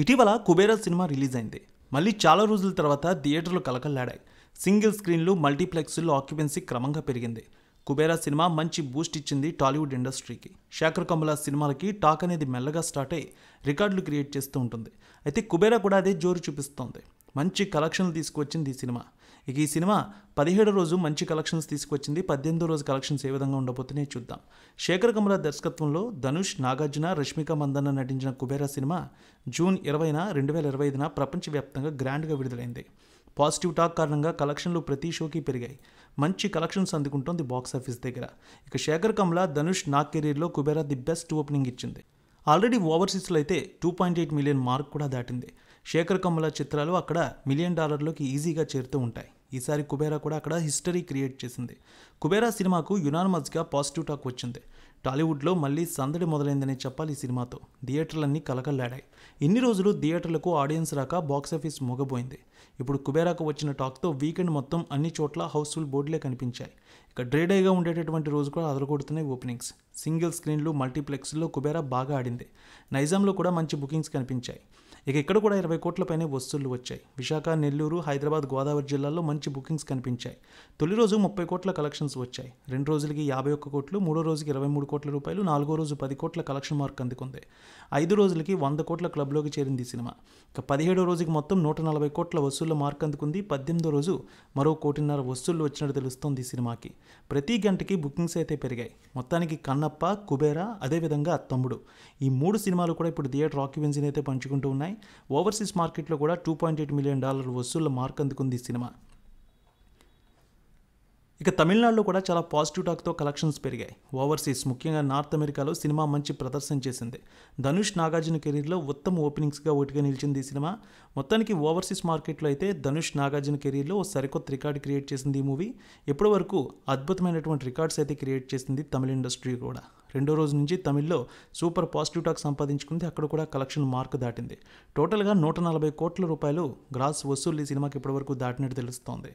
ఇటీవల Kubera cinema release అయింది. మళ్ళీ చాలా రోజుల తర్వాత థియేటర్లు కలకల్లాడాయి. సింగిల్ స్క్రీన్లు, మల్టీప్లెక్స్ల్లో ఆక్యుపెన్సీ క్రమంగా పెరిగింది. కుబేరా సినిమా మంచి బూస్ట్ ఇచ్చింది టాలీవుడ్ ఇండస్ట్రీకి. శేఖర్ కమ్ముల సినిమాలకి టాక్ అనేది మెల్లగా స్టార్ట్ అయ్యి రికార్డులు క్రియేట్ చేస్తూ ఉంటుంది. అయితే కుబేరా కూడా అదే జోరు చూపిస్తోంది. మంచి కలెక్షన్లు తీసుకువచ్చింది ఈ సినిమా. ఇక ఈ సినిమా 17వ రోజు మంచి కలెక్షన్స్ తీసుకొచ్చింది. 18వ రోజు కలెక్షన్స్ ఏ విధంగా ఉండబోతున్నాయో చూద్దాం. శేఖర్ కమ్ముల దర్శకత్వంలో ధనుష్, నాగార్జున, రష్మిక మందన్న నటించిన కుబేరా సినిమా జూన్ 20న 2025న ప్రపంచవ్యాప్తంగా గ్రాండ్గా విడుదలైంది. పాజిటివ్ టాక్ కారణంగా కలెక్షన్లు ప్రతి షోకి పెరిగాయి. మంచి కలెక్షన్స్ అందుకుంటోంది బాక్సాఫీస్ దగ్గర. ఇక శేఖర్ కమ్ముల, ధనుష్, నాగ్ కెరీర్లో కుబేరా ది బెస్ట్ ఓపెనింగ్ ఇచ్చింది. ఆల్రెడీ ఓవర్సీస్లో అయితే 2.8 మిలియన్ మార్క్ కూడా దాటింది. శేఖర్ కమ్ముల చిత్రాలు అక్కడ $1 మిలియన్ ఈజీగా చేరుతూ ఉంటాయి. ఈసారి కుబేరా కూడా అక్కడ హిస్టరీ క్రియేట్ చేసింది. కుబేరా సినిమాకు యునానిమస్గా పాజిటివ్ టాక్ వచ్చింది. టాలీవుడ్లో మళ్ళీ సందడి మొదలైందని చెప్పాలి. ఈ సినిమాతో థియేటర్లన్నీ కలకల్లాడాయి. ఇన్ని రోజులు థియేటర్లకు ఆడియన్స్ రాక బాక్సాఫీస్ మూగబోయింది. ఇప్పుడు కుబేరాకు వచ్చిన టాక్తో వీకెండ్ మొత్తం అన్ని చోట్ల హౌస్ఫుల్ బోర్డులే కనిపించాయి. ఇక డ్రైడేగా ఉండేటటువంటి రోజు కూడా అదరగొడుతున్నాయి ఓపెనింగ్స్. సింగిల్ స్క్రీన్లు, మల్టీప్లెక్స్లో కుబేరా బాగా ఆడింది. నైజాంలో కూడా మంచి బుకింగ్స్ కనిపించాయి. ఇక ఇక్కడ కూడా 20 కోట్లపైనే వసూళ్లు వచ్చాయి. విశాఖ, నెల్లూరు, హైదరాబాద్, గోదావరి జిల్లాల్లో మంచి బుకింగ్స్ కనిపించాయి. తొలి రోజు 30 కోట్ల కలెక్షన్స్ వచ్చాయి. 2 రోజులకి 51 కోట్లు, 3వ రోజుకి 23 కోట్ల రూపాయలు, 4వ రోజు 10 కోట్ల కలెక్షన్ మార్క్ అందుకుంది. 5 రోజులకి 100 కోట్ల క్లబ్లోకి చేరింది ఈ సినిమా. ఇక 17వ రోజుకి మొత్తం 140 కోట్ల వసూళ్ల మార్క్ అందుకుంది. 18వ రోజు మరో 1.5 కోటి వసూళ్లు వచ్చినట్టు తెలుస్తోంది ఈ సినిమాకి. ప్రతి గంటకి బుకింగ్స్ అయితే పెరిగాయి. మొత్తానికి కన్నప్ప, కుబేరా, అదేవిధంగా తమ్ముడు, ఈ 3 సినిమాలు కూడా ఇప్పుడు థియేటర్ ఆక్యుపెన్సీని అయితే పంచుకుంటూ ఉన్నాయి. ఓవర్సీస్ మార్కెట్లో కూడా $2.8 మిలియన్ వసూళ్ల మార్క్ అందుకుంది ఈ సినిమా. ఇక తమిళనాడులో కూడా చాలా పాజిటివ్ టాక్తో కలెక్షన్స్ పెరిగాయి. ఓవర్సీస్, ముఖ్యంగా నార్త్ అమెరికాలో సినిమా మంచి ప్రదర్శన చేసింది. ధనుష్, నాగార్జున కెరీర్లో ఉత్తమ ఓపెనింగ్స్గా ఒకటిగా నిలిచింది ఈ సినిమా. మొత్తానికి ఓవర్సీస్ మార్కెట్లో అయితే ధనుష్, నాగార్జున కెరీర్లో ఓ సరికొత్త రికార్డు క్రియేట్ చేసింది ఈ మూవీ. ఇప్పటి వరకు అద్భుతమైనటువంటి రికార్డ్స్ అయితే క్రియేట్ చేసింది తమిళ ఇండస్ట్రీ కూడా. 2వ రోజు నుంచి తమిళ్లో సూపర్ పాజిటివ్ టాక్ సంపాదించుకుంది. అక్కడ కూడా కలెక్షన్ మార్క్ దాటింది. టోటల్గా 140 కోట్ల రూపాయలు గ్రాస్ వసూలు ఈ సినిమాకి ఇప్పటివరకు దాటినట్టు తెలుస్తోంది.